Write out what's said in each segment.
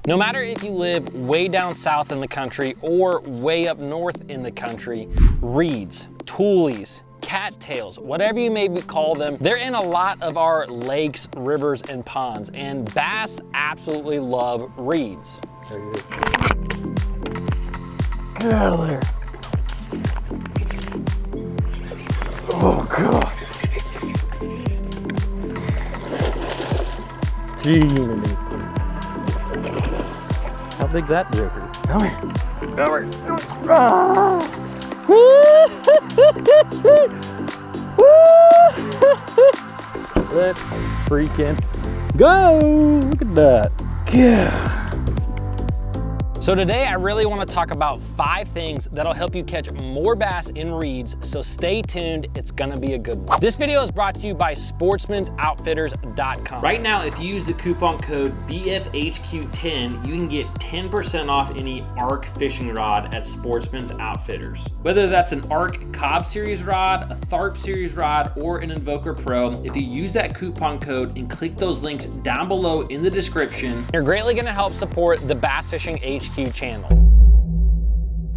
No matter if you live way down south in the country or way up north in the country, reeds, toolies, cattails, whatever you may call them, they're in a lot of our lakes, rivers, and ponds, and bass absolutely love reeds. There he is. Get out of there. Oh God. Gee. How big's that joker? Come here. Come here. Ah. Let's freaking go. Look at that. Yeah. So today I really want to talk about 5 things that'll help you catch more bass in reeds, so stay tuned, it's gonna be a good one. This video is brought to you by sportsmansoutfitters.com. Right now, if you use the coupon code BFHQ10, you can get 10% off any Ark fishing rod at Sportsman's Outfitters. Whether that's an Ark Cobb Series rod, a Tharp Series rod, or an Invoker Pro, if you use that coupon code and click those links down below in the description, you're greatly gonna help support the Bass Fishing HQ channel.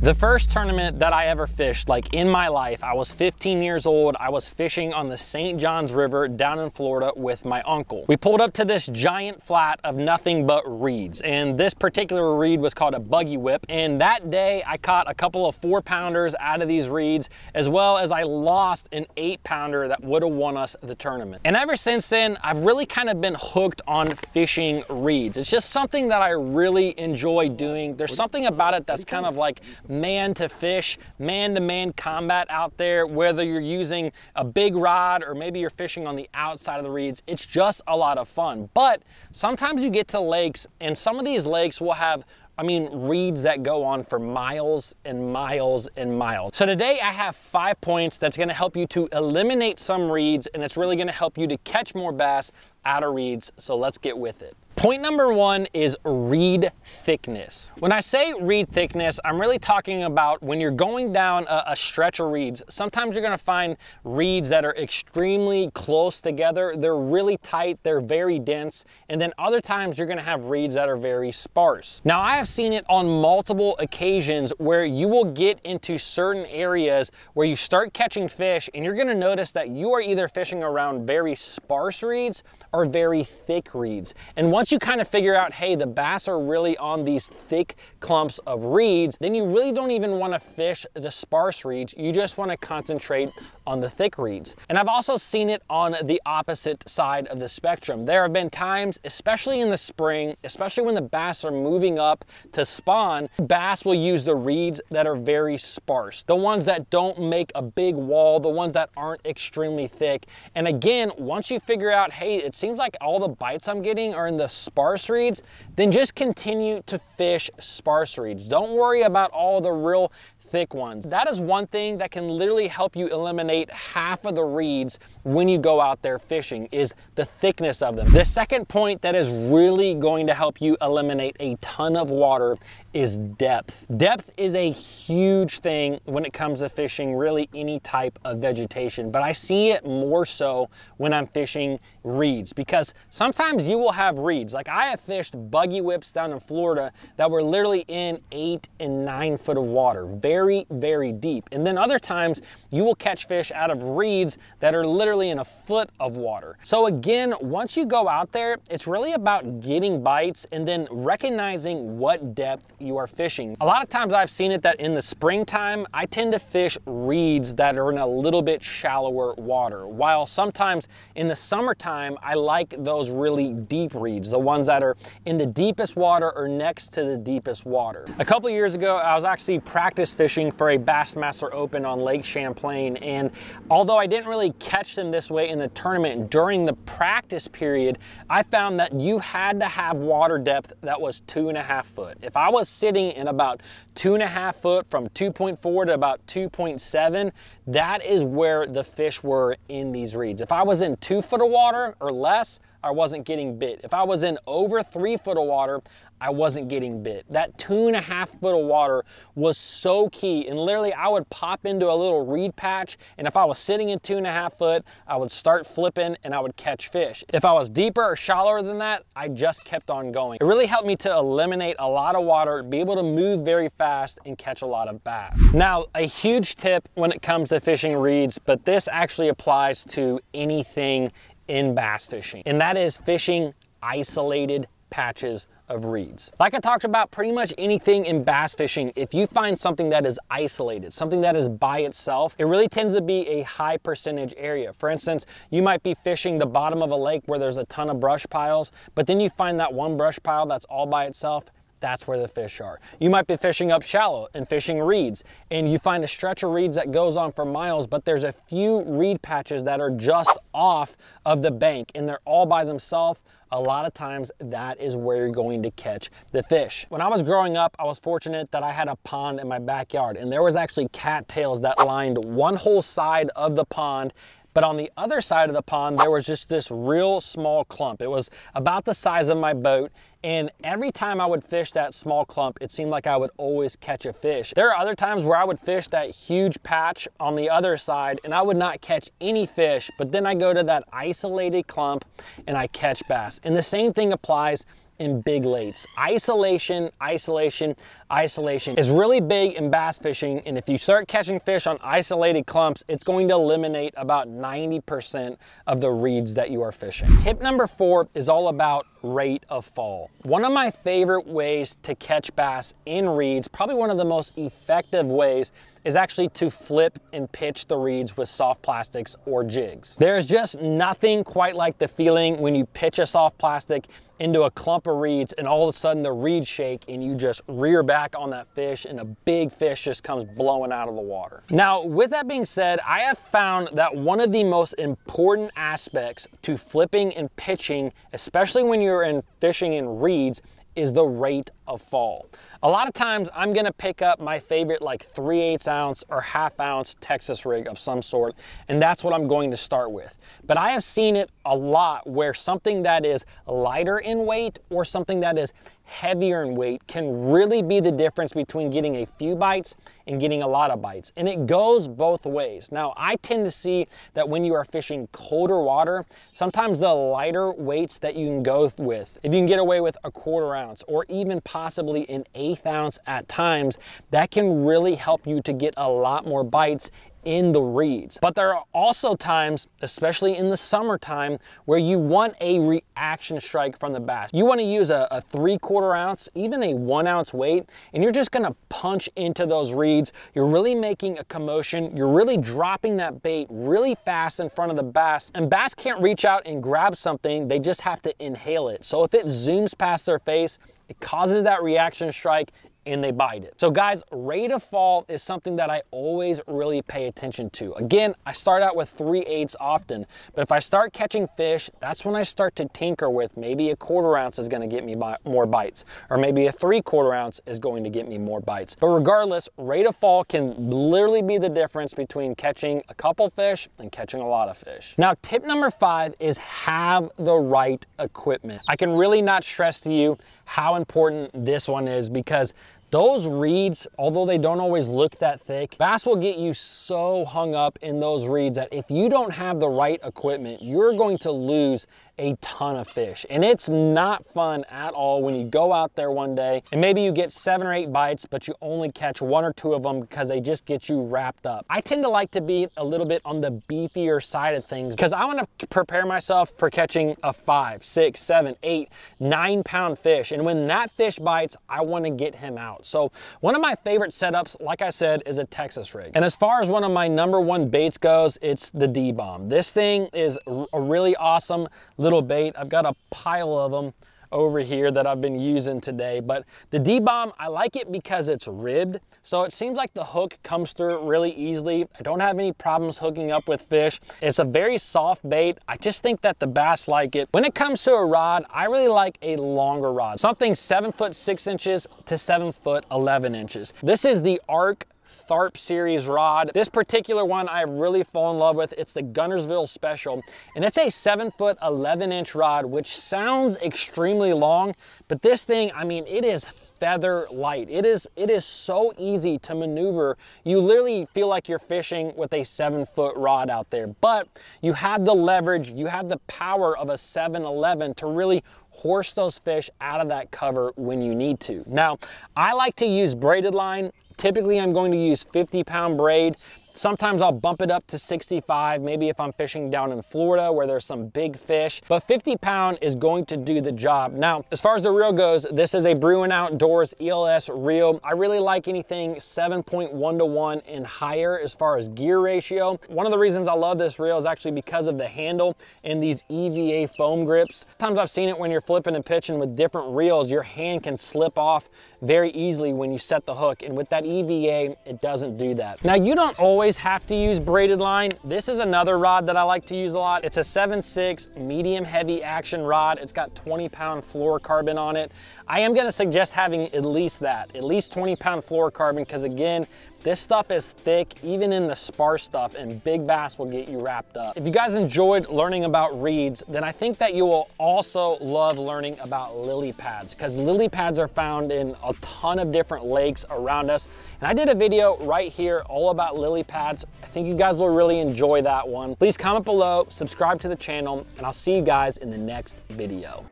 The first tournament that I ever fished, like in my life, I was 15 years old. I was fishing on the St. Johns River down in Florida with my uncle. We pulled up to this giant flat of nothing but reeds, and this particular reed was called a buggy whip. And that day I caught a couple of 4-pounders out of these reeds, as well as I lost an 8-pounder that would have won us the tournament. And ever since then, I've really kind of been hooked on fishing reeds. It's just something that I really enjoy doing. There's something about it that's kind of like man to fish, man-to-man combat out there, whether you're using a big rod or maybe you're fishing on the outside of the reeds. It's just a lot of fun. But sometimes you get to lakes, and some of these lakes will have reeds that go on for miles and miles and miles. So today I have 5 points that's gonna help you to eliminate some reeds, and it's really gonna help you to catch more bass out of reeds. So let's get with it. Point number 1 is reed thickness. When I say reed thickness, I'm really talking about when you're going down a stretch of reeds. Sometimes you're gonna find reeds that are extremely close together. They're really tight, they're very dense. And then other times you're gonna have reeds that are very sparse. Now I have seen it on multiple occasions where you will get into certain areas where you start catching fish, and you're gonna notice that you are either fishing around very sparse reeds or very thick reeds. And once you kind of figure out, hey, the bass are really on these thick clumps of reeds, then you really don't even want to fish the sparse reeds. You just want to concentrate on the thick reeds. And I've also seen it on the opposite side of the spectrum. There have been times, especially in the spring, especially when the bass are moving up to spawn, bass will use the reeds that are very sparse, the ones that don't make a big wall, the ones that aren't extremely thick. And again, once you figure out, hey, it seems like all the bites I'm getting are in the sparse reeds, then just continue to fish sparse reeds. Don't worry about all the real thick ones. That is one thing that can literally help you eliminate half of the reeds when you go out there fishing, is the thickness of them. The second point that is really going to help you eliminate a ton of water is depth. Depth is a huge thing when it comes to fishing really any type of vegetation, but I see it more so when I'm fishing reeds, because sometimes you will have reeds. Like I have fished buggy whips down in Florida that were literally in 8 and 9 foot of water, very, very deep. And then other times you will catch fish out of reeds that are literally in a foot of water. So again, once you go out there, it's really about getting bites and then recognizing what depth you are fishing. A lot of times I've seen it that in the springtime, I tend to fish reeds that are in a little bit shallower water, while sometimes in the summertime, I like those really deep reeds, the ones that are in the deepest water or next to the deepest water. A couple of years ago, I was actually practice fishing for a Bassmaster Open on Lake Champlain, and although I didn't really catch them this way in the tournament, during the practice period, I found that you had to have water depth that was 2.5 foot. If I was sitting in about 2.5 foot from 2.4 to about 2.7, that is where the fish were in these reeds. If I was in 2 foot of water, water or less, I wasn't getting bit. If I was in over 3 foot of water, I wasn't getting bit. That 2.5 foot of water was so key. And literally I would pop into a little reed patch, and if I was sitting in 2.5 foot, I would start flipping and I would catch fish. If I was deeper or shallower than that, I just kept on going. It really helped me to eliminate a lot of water, be able to move very fast and catch a lot of bass. Now, a huge tip when it comes to fishing reeds, but this actually applies to anything in bass fishing, and that is fishing isolated patches of reeds. Like I talked about, pretty much anything in bass fishing, if you find something that is isolated, something that is by itself, it really tends to be a high percentage area. For instance, you might be fishing the bottom of a lake where there's a ton of brush piles, but then you find that one brush pile that's all by itself. That's where the fish are. You might be fishing up shallow and fishing reeds, and you find a stretch of reeds that goes on for miles, but there's a few reed patches that are just off of the bank and they're all by themselves. A lot of times that is where you're going to catch the fish. When I was growing up, I was fortunate that I had a pond in my backyard, and there was actually cattails that lined one whole side of the pond. But on the other side of the pond, there was just this real small clump. It was about the size of my boat. And every time I would fish that small clump, it seemed like I would always catch a fish. There are other times where I would fish that huge patch on the other side and I would not catch any fish, but then I go to that isolated clump and I catch bass. And the same thing applies in big lakes. Isolation, isolation, isolation is really big in bass fishing, and if you start catching fish on isolated clumps, it's going to eliminate about 90% of the reeds that you are fishing. Tip number 4 is all about rate of fall. One of my favorite ways to catch bass in reeds, probably one of the most effective ways, is actually to flip and pitch the reeds with soft plastics or jigs. There's just nothing quite like the feeling when you pitch a soft plastic into a clump of reeds and all of a sudden the reeds shake and you just rear back on that fish and a big fish just comes blowing out of the water. Now, with that being said, I have found that one of the most important aspects to flipping and pitching, especially when you're fishing in reeds, is the rate of fall. A lot of times I'm gonna pick up my favorite like 3/8 ounce or 1/2 ounce Texas rig of some sort, and that's what I'm going to start with. But I have seen it a lot where something that is lighter in weight or something that is heavier in weight can really be the difference between getting a few bites and getting a lot of bites. And it goes both ways. Now, I tend to see that when you are fishing colder water, sometimes the lighter weights that you can go with, if you can get away with a 1/4 ounce or even possibly an 1/8 ounce at times, that can really help you to get a lot more bites in the reeds. But there are also times, especially in the summertime, where you want a reaction strike from the bass. You want to use a 3/4 ounce, even a 1 ounce weight, and you're just gonna punch into those reeds. You're really making a commotion. You're really dropping that bait really fast in front of the bass, and bass can't reach out and grab something. They just have to inhale it. So if it zooms past their face, it causes that reaction strike and they bite it. So guys, rate of fall is something that I always really pay attention to. Again, I start out with 3/8 often, but if I start catching fish, that's when I start to tinker with maybe a 1/4 ounce is gonna get me more bites, or maybe a 3/4 ounce is going to get me more bites. But regardless, rate of fall can literally be the difference between catching a couple fish and catching a lot of fish. Now, tip number 5 is have the right equipment. I can really not stress to you how important this one is, because those reeds, although they don't always look that thick, bass will get you so hung up in those reeds that if you don't have the right equipment, you're going to lose a ton of fish. And it's not fun at all when you go out there one day and maybe you get 7 or 8 bites, but you only catch 1 or 2 of them because they just get you wrapped up. I tend to like to be a little bit on the beefier side of things because I want to prepare myself for catching a 5, 6, 7, 8, 9 pound fish. And when that fish bites, I want to get him out. So one of my favorite setups, like I said, is a Texas rig. And as far as one of my #1 baits goes, it's the D-bomb. This thing is a really awesome little bait. I've got a pile of them over here that I've been using today, but the D-bomb, I like it because it's ribbed, so it seems like the hook comes through really easily. I don't have any problems hooking up with fish. It's a very soft bait. I just think that the bass like it. When it comes to a rod, I really like a longer rod, something 7 foot 6 inches to 7 foot 11 inches. This is the Ark Tharp series rod. This particular one I really fall in love with. It's the Guntersville Special, and it's a 7-foot 11-inch rod, which sounds extremely long, but this thing, I mean, it is feather light. It is so easy to maneuver. You literally feel like you're fishing with a 7-foot rod out there, but you have the leverage, you have the power of a 7-11 to really horse those fish out of that cover when you need to. Now, I like to use braided line. Typically, I'm going to use 50-pound braid. Sometimes I'll bump it up to 65, maybe if I'm fishing down in Florida where there's some big fish, but 50-pound is going to do the job. Now, as far as the reel goes, this is a Bruin Outdoors ELS reel. I really like anything 7.1 to 1 and higher as far as gear ratio. One of the reasons I love this reel is actually because of the handle and these EVA foam grips. Sometimes I've seen it when you're flipping and pitching with different reels, your hand can slip off very easily when you set the hook, and with that EVA, it doesn't do that. Now, you don't always have to use braided line. This is another rod that I like to use a lot. It's a 7.6 medium heavy action rod. It's got 20-pound fluorocarbon on it. I am gonna suggest having at least 20-pound fluorocarbon, because again, this stuff is thick, even in the sparse stuff, and big bass will get you wrapped up. If you guys enjoyed learning about reeds, then I think that you will also love learning about lily pads, because lily pads are found in a ton of different lakes around us. And I did a video right here all about lily pads. I think you guys will really enjoy that one. Please comment below, subscribe to the channel, and I'll see you guys in the next video.